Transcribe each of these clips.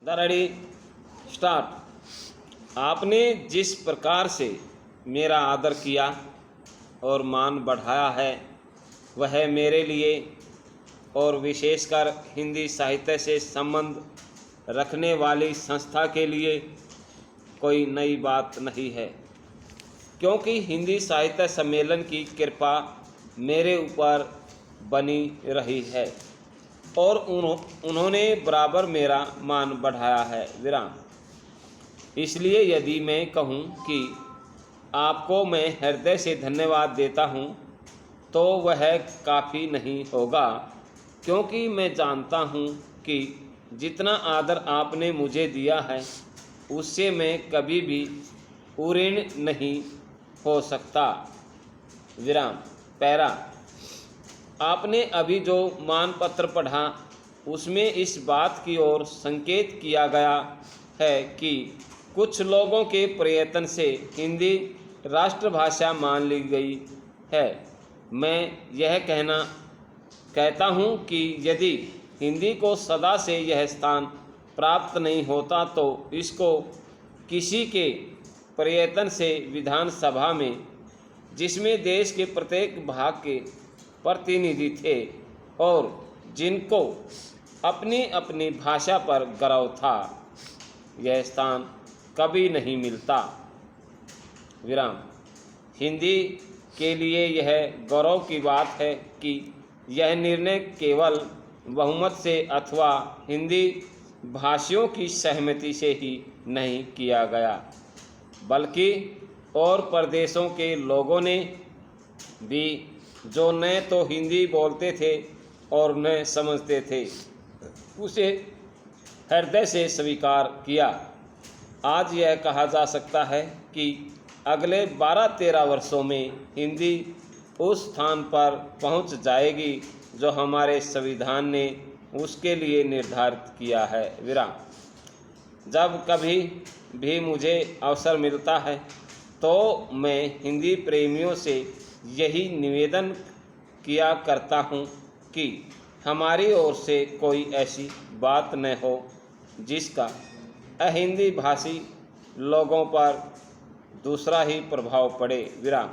The ready start. आपने जिस प्रकार से मेरा आदर किया और मान बढ़ाया है वह मेरे लिए और विशेषकर हिंदी साहित्य से संबंध रखने वाली संस्था के लिए कोई नई बात नहीं है, क्योंकि हिंदी साहित्य सम्मेलन की कृपा मेरे ऊपर बनी रही है और उन्होंने बराबर मेरा मान बढ़ाया है। विराम। इसलिए यदि मैं कहूँ कि आपको मैं हृदय से धन्यवाद देता हूँ तो वह काफ़ी नहीं होगा, क्योंकि मैं जानता हूँ कि जितना आदर आपने मुझे दिया है उससे मैं कभी भी ऋणी नहीं हो सकता। विराम। पैरा। आपने अभी जो मान पत्र पढ़ा उसमें इस बात की ओर संकेत किया गया है कि कुछ लोगों के प्रयत्न से हिंदी राष्ट्रभाषा मान ली गई है। मैं यह कहता हूँ कि यदि हिंदी को सदा से यह स्थान प्राप्त नहीं होता तो इसको किसी के प्रयत्न से विधानसभा में, जिसमें देश के प्रत्येक भाग के प्रतिनिधि थे और जिनको अपनी अपनी भाषा पर गर्व था, यह स्थान कभी नहीं मिलता। विराम। हिंदी के लिए यह गौरव की बात है कि यह निर्णय केवल बहुमत से अथवा हिंदी भाषियों की सहमति से ही नहीं किया गया, बल्कि और प्रदेशों के लोगों ने भी, जो न तो हिंदी बोलते थे और न समझते थे, उसे हृदय से स्वीकार किया। आज यह कहा जा सकता है कि अगले 12-13 वर्षों में हिंदी उस स्थान पर पहुंच जाएगी जो हमारे संविधान ने उसके लिए निर्धारित किया है। विराम। जब कभी भी मुझे अवसर मिलता है तो मैं हिंदी प्रेमियों से यही निवेदन किया करता हूँ कि हमारी ओर से कोई ऐसी बात न हो जिसका अहिंदी भाषी लोगों पर दूसरा ही प्रभाव पड़े। विराम।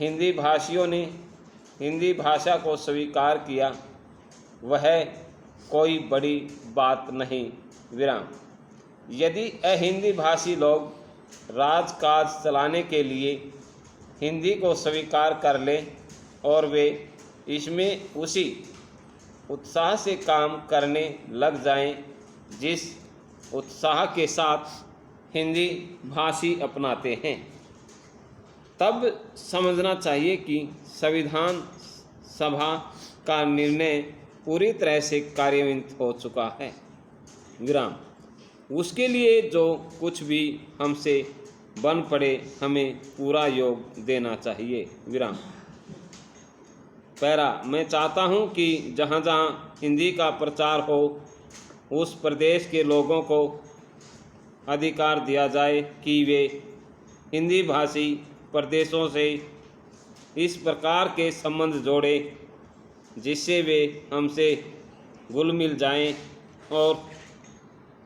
हिंदी भाषियों ने हिंदी भाषा को स्वीकार किया, वह कोई बड़ी बात नहीं। विराम। यदि अहिंदी भाषी लोग राजकाज चलाने के लिए हिंदी को स्वीकार कर लें और वे इसमें उसी उत्साह से काम करने लग जाएं जिस उत्साह के साथ हिंदी भाषी अपनाते हैं, तब समझना चाहिए कि संविधान सभा का निर्णय पूरी तरह से कार्यान्वित हो चुका है। विराम। उसके लिए जो कुछ भी हमसे बन पड़े हमें पूरा योग देना चाहिए। विराम। पैरा। मैं चाहता हूँ कि जहाँ जहाँ हिंदी का प्रचार हो उस प्रदेश के लोगों को अधिकार दिया जाए कि वे हिंदी भाषी प्रदेशों से इस प्रकार के संबंध जोड़ें जिससे वे हमसे घुल मिल जाएं और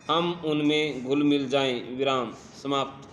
हम उनमें घुल मिल जाएं। विराम। समाप्त।